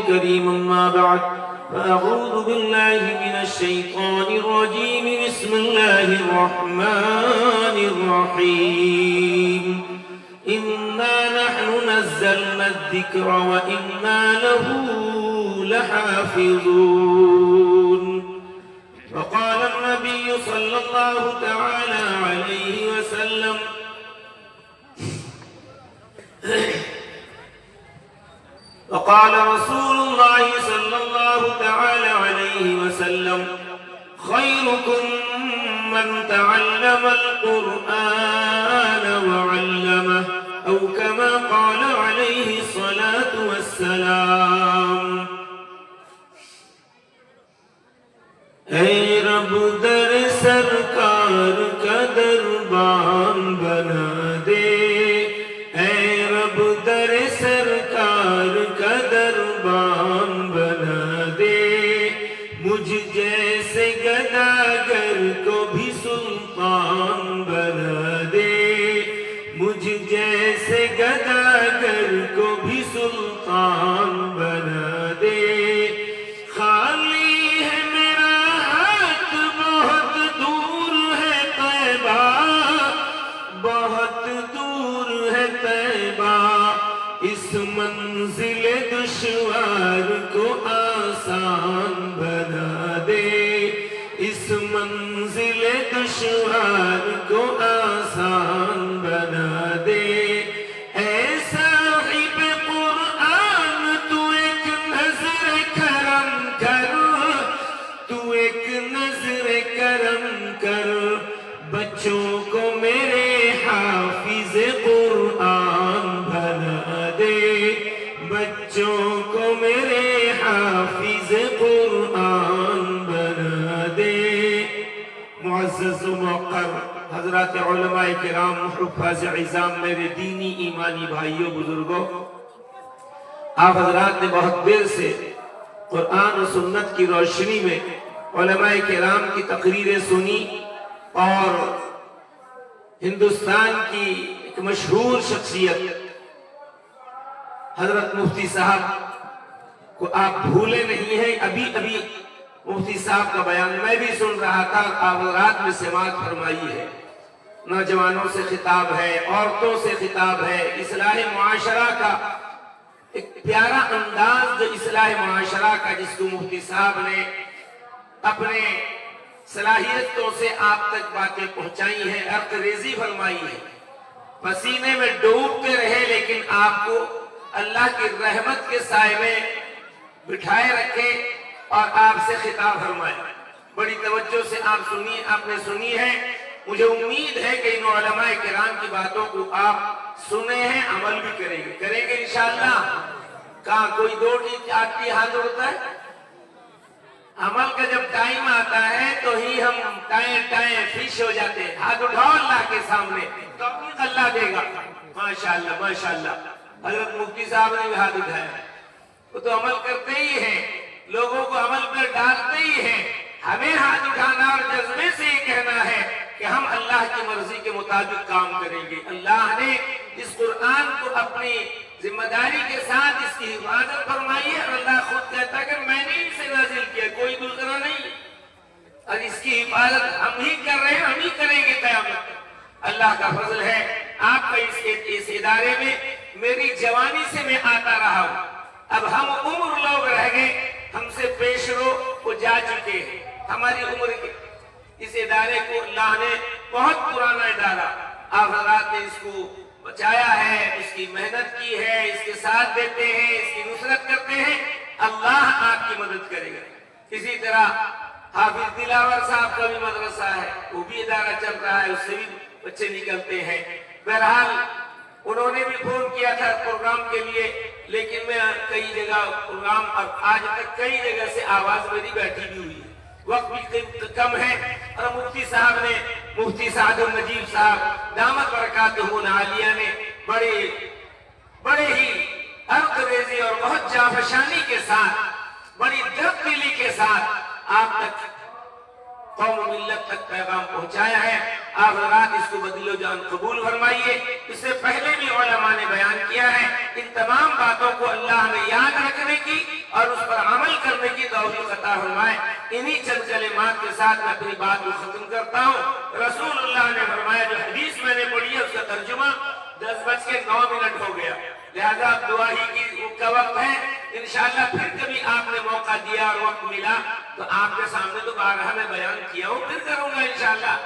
الكريم أما بعد فأعوذ بالله من الشيطان الرجيم بسم الله الرحمن الرحيم إنا نحن نزلنا الذكر وإنا له لحافظون وقال النبي صلى الله تعالى عليه وسلم وقال رسول الله صلى الله تعالى عليه وسلم خيركم من تعلم القرآن وعلمه أو كما قال عليه الصلاة والسلام اے رب در سرکار کا دربان بنا دے اے رب در سرکار کا دربان بنا دے مجھ جیسے گداگر کو بھی سلطان بنا دے مجھ جیسے گداگر کو بھی سلطان بنا دے خالی ہے میرا ہاتھ بہت دور ہے طیبہ بہت دور ہے طیبہ اس منزل دشوار کو آسان بنا دے اس منزل دشوار کو آسان بنا دے اے صاحب قرآن تو ایک نظر کرم کر تو ایک نظر کرم کر بچوں کو میرے حافظ قرآن بنا دے بچوں کو میرے حافظ قرآن بنا دے معزز و موقر حضرات علماء کرام حفاظ عظام میرے دینی ایمانی بھائیوں بزرگوں آپ حضرات نے بہت دیر سے قرآن و سنت کی روشنی میں علماء کرام کی تقریریں سنی اور ہندوستان کی ایک مشہور شخصیت حضرت مفتی صاحب کو آپ بھولے نہیں ہیں ابھی مفتی صاحب کا بیان میں بھی سن رہا تھا آپ حضرات میں سماعت فرمائی ہے نوجوانوں سے خطاب ہے عورتوں سے خطاب ہے اصلاح معاشرہ کا ایک پیارا انداز جو اصلاح معاشرہ کا جس کو مفتی صاحب نے اپنے صلاحیتوں سے آپ تک باتیں پہنچائی ہیں عرق ریزی فرمائی ہے پسینے میں ڈوبتے رہے لیکن آپ کو اللہ کی رحمت کے سائے میں بٹھائے رکھے اور آپ سے خطاب فرمائے بڑی توجہ سے آپ نے سنی ہے مجھے امید ہے کہ ان علماء کرام کی باتوں کو آپ سنے ہیں عمل بھی کریں گے انشاءاللہ کہاں کوئی دو آٹھ ہاتھ اڑتا ہے عمل کا جب ٹائم آتا ہے تو ہی ہم ٹائیں فش ہو جاتے ہیں ہاتھ اٹھاؤ اللہ کے سامنے توفیق اللہ دے گا ماشاءاللہ ماشاءاللہ حضرت مفتی صاحب نے بھی ہاتھ اٹھایا وہ تو عمل کرتے ہی ہیں لوگوں کو عمل پر ڈالتے ہی ہیں ہمیں ہاتھ اٹھانا اور جذبے سے یہ کہنا ہے کہ ہم اللہ کی مرضی کے مطابق کام کریں گے اللہ نے اس قرآن کو اپنی ذمہ داری کے ساتھ اس کی حفاظت فرمائی ہے اور اللہ خود کہتا ہے کہ میں نے اسے نازل کیا کوئی دوسرا نہیں اور اس کی حفاظت ہم ہی کر رہے ہیں ہم ہی کریں گے قیامت اللہ کا فضل ہے آپ کا اس ادارے میں میری جوانی سے میں آتا رہا ہوں اب ہم عمر لوگ رہ گئے ہم سے پیشرو وہ جا چکے ہیں ہماری عمر کے اس ادارے کو اللہ نے بہت پرانا ادارہ آپ حضرات نے اس کو بچایا ہے اس کی محنت کی ہے اس کے ساتھ دیتے ہیں اس کی نصرت کرتے ہیں اللہ آپ کی مدد کرے گا اسی طرح حافظ دلاور صاحب کا بھی مدرسہ ہے وہ بھی ادارہ چل رہا ہے اس سے بھی بچے نکلتے ہیں بہرحال انہوں نے بھی فون کیا تھا پروگرام کے لیے لیکن میں کئی جگہ پروگرام اب آج تک کئی جگہ سے آواز میری بیٹھی بھی ہوئی ہے وقت بھی کم ہے اور مفتی صاحب نے مفتی سعد النجیب صاحب دامت برکاتہ عالیہ نے بڑے ہی عرق ریزی اور بہت جانفشانی کے ساتھ بڑی درد دلی کے ساتھ آپ تک قوم ملت تک پیغام پہنچایا ہے آپ حضرات اس کو بدل و جان قبول فرمائیے اس سے پہلے بھی علماء نے بیان کیا ہے ان تمام باتوں کو اللہ نے یاد رکھنے کی اور اس پر عمل کرنے کی توفیق عطا فرمائے۔ انہی چند کلمات کے ساتھ میں اپنی بات کو ختم کرتا ہوں۔ رسول اللہ نے فرمایا، جو حدیث میں نے پڑھی ہے اس کا ترجمہ 10:09 ہو گیا، لہذا اب دعا ہی کا وقت ہے۔ انشاءاللہ پھر کبھی آپ نے موقع دیا اور وقت ملا تو آپ کے سامنے تو بارہا میں بیان کیا ہوں، پھر کروں گا انشاءاللہ،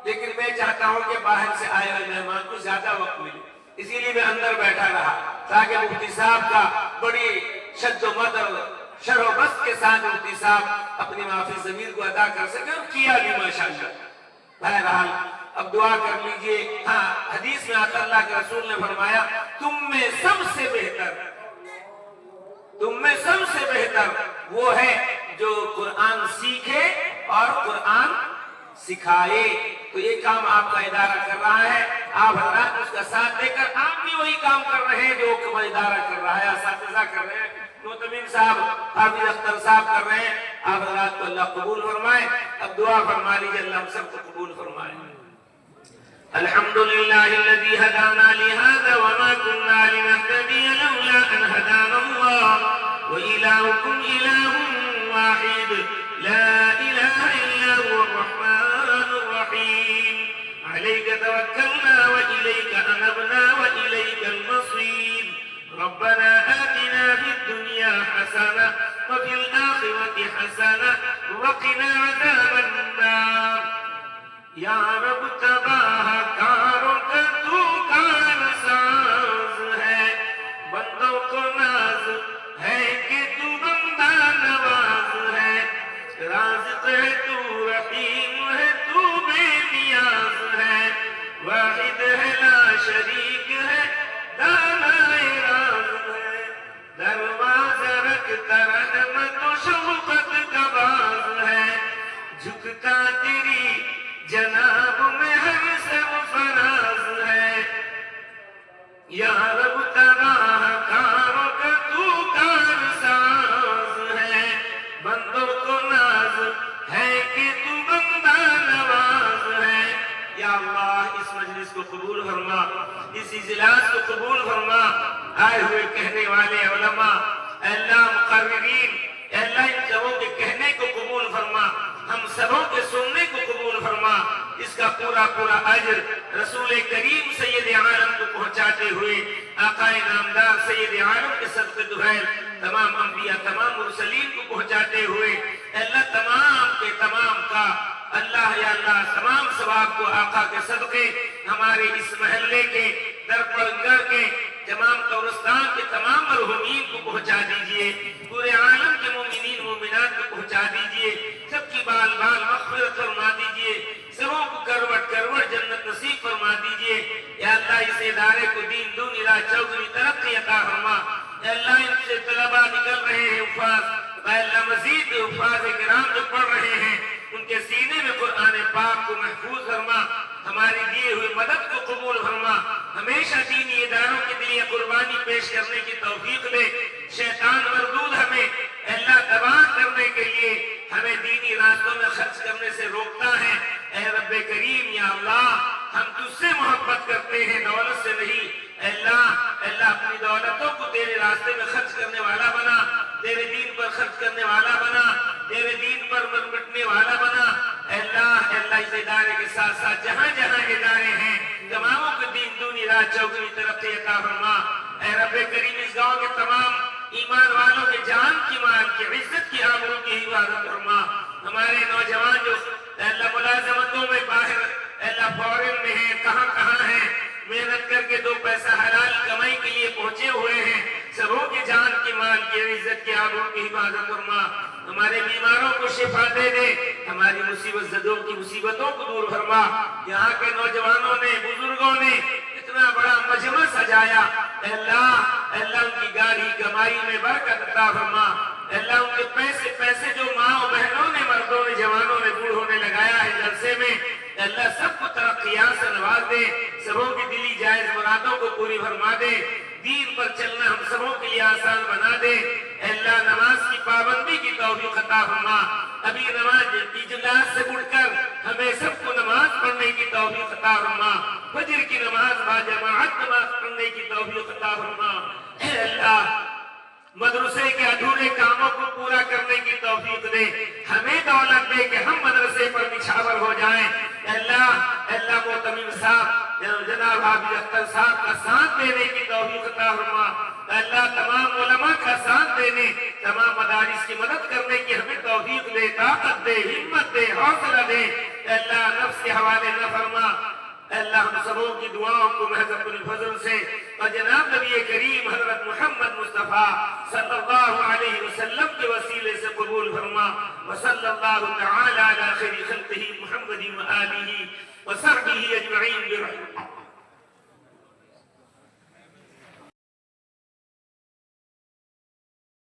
لیکن میں چاہتا ہوں کہ باہر سے آئے ہوئے مہمان کو زیادہ وقت ملے، اسی لیے میں اندر بیٹھا رہا تاکہ مفتی صاحب کا بڑی شد و مد اور شرح و بست کے ساتھ مفتی صاحب اپنی معافی ضمیر کو ادا کر سکے، اور کیا بھی ماشاءاللہ۔ بہرحال اب دعا کر لیجئے۔ ہاں، حدیث میں آتا اللہ کے رسول نے فرمایا، تم میں سب سے بہتر وہ ہے جو قرآن سیکھے اور قرآن سکھائے۔ تو یہ کام آپ کا ادارہ کر رہا ہے، آپ حضرات اس کا ساتھ دے کر آپ بھی وہی کام کر رہے ہیں جو ادارہ کر رہا ہے، اساتذہ کر رہے ہیں، معتمین صاحب، حافظ اختر صاحب کر رہے ہیں۔ آپ حضرات کو اللہ قبول فرمائے۔ اب دعا فرما لیجیے، اللہ ہم سب کو قبول فرمائے۔ الحمدللہ الذی ہدانا لہذا وما كنا لنهتدی لولا ان ہدانا اللہ وإلہکم الہ واحد لا الہ الا هو الرحمن الرحیم علیک توکلنا وإلیک انبنا وإلیک المصیر ربنا آتنا في الدنيا حسنة وفي الآخرة حسنة وقنا عذاب النار۔ یا رب تباہ کاروں کا تو کار ساز ہے، بندوں کو ناز ہے کہ تو بندہ نواز ہے، رازق ہے تو رحیم ہے تو بے نیاز ہے، واحد ہے لا شریک ہے دانائے راز ہے، دروازہ رکھتا رحمت و شفقت کا باز ہے، جھکتا تیری جناب میں ہر سرفراز ہے، یا رب تباہ کاروں کا تو کار ساز ہے، بندوں کو ناز ہے کہ تو بندہ نواز ہے۔ یا اللہ اس مجلس کو قبول فرما، اس اجلاس کو قبول فرما، آئے ہوئے کہنے والے علماء، اے اللہ مقررین، اے اللہ ان سبوں کے کہنے کو قبول فرما، ہم سبوں کے سننے کو قبول فرما، اس کا پورا پورا اجر رسول کریم سید عالم کو پہنچاتے ہوئے آقا نامدار سید عالم کے صدقے دہیل تمام انبیاء تمام مرسلین کو پہنچاتے ہوئے اللہ تمام کے تمام کا اللہ یا اللہ تمام ثواب کو آقا کے صدقے ہمارے اس محلے کے در پر گھر کے تمام قبرستان کے تمام مرحومین کو پہنچا دیجئے، پورے عالم کے مومنین مومنات کو پہنچا دیجئے، سب کی بال بال مغفرت فرما دیجئے، سبوں کو کروٹ کروٹ جنت نصیب فرما دیجئے۔ یا اللہ اس ادارے کو دین دونی راہ چوگنی ترقی عطا فرما۔ یا اللہ ان سے طلباء نکل رہے ہیں حفاظ، اے اللہ مزید حفاظ کرام جو پڑھ رہے ہیں ان کے سینے میں قرآن پاک کو محفوظ فرما، ہماری دیے ہوئے مدد کو قبول فرما، ہمیشہ دینی اداروں کے لیے قربانی پیش کرنے کی توفیق دے۔ شیطان مردود ہمیں اللہ تباہ کرنے کے لیے ہمیں دینی راستوں میں خرچ کرنے سے روکتا ہے۔ اے رب کریم یا اللہ ہم تجھ سے محبت کرتے ہیں، دولت سے نہیں۔ اے اللہ اپنی دولتوں کو تیرے راستے میں خرچ کرنے والا بنا، تیرے دین پر خرچ کرنے والا بنا، تیرے دین پر مٹنے والا بنا۔ اے اللہ اس ادارے کے ساتھ ساتھ جہاں جہاں ادارے ہیں تماموں کو دین دونی راہ چوگنی ترقی عطا فرما۔ اے رب کریم اس گاؤں کے تمام ایمان والوں کے جان کی مال کی عزت کی آبرو کی حفاظت فرما۔ ہمارے نوجوان جو اللہ ملازمتوں میں باہر اللہ فورن میں ہیں، کہاں کہاں ہیں، محنت کر کے دو پیسہ حلال کمائی کے لیے پہنچے ہوئے ہیں، سبوں کی جان کی مال کی عزت کی آبرو کی حفاظت فرما۔ ہمارے بیماروں کو شفا دے دے، ہماری مصیبت زدوں کی مصیبتوں کو دور فرما۔ یہاں کے نوجوانوں نے بزرگوں نے اتنا بڑا مجمع سجایا، اے اللہ ان کی گاڑی کمائی میں برکت عطا فرما۔ اے اللہ ان کے پیسے جو ماں و بہنوں نے مردوں نے جوانوں نے بوڑھوں نے لگایا ہے جلسے میں، اے اللہ سب کو ترقیات سے نواز دے، سبوں کی دلی جائز مرادوں کو پوری فرما دے، دین پر چلنا ہم سبوں کے لیے آسان بنا دے۔ اے اللہ نماز کی پابندی کی توفیق عطا فرما۔ ابھی نماز اجلاس سے مڑ کر ہمیں سب کو نماز پڑھنے کی توفیق عطا فرما، فجر کی نماز با جماعت نماز پڑھنے کی توفیق عطا فرما۔ اے اللہ مدرسے کے ادھورے کاموں کو پورا کرنے کی توفیق دے، ہمیں دولت دے کہ ہم مدرسے پر نچھاور ہو جائیں۔ اللہ معتمم صاحب جناب حافظ اختر صاحب کا ساتھ دینے کی توفیق عطا فرما، اللہ تمام علماء کا ساتھ دینے، تمام مدارس کی مدد کرنے کی ہمیں توفیق دے، طاقت دے، ہمت دے، حوصلہ دے، اللہ نفس کے حوالے نہ فرما۔ اللہ ہم سبوں کی دعاؤں کو محض اپنے فضل سے اور جناب نبی کریم حضرت محمد مصطفیٰ صلی اللہ علیہ وسلم کے وسیلے سے قبول فرما۔ وصلی اللہ تعالی علی خیر خلقہ محمد وآلہ وصحبہ اجمعین برحمتہ۔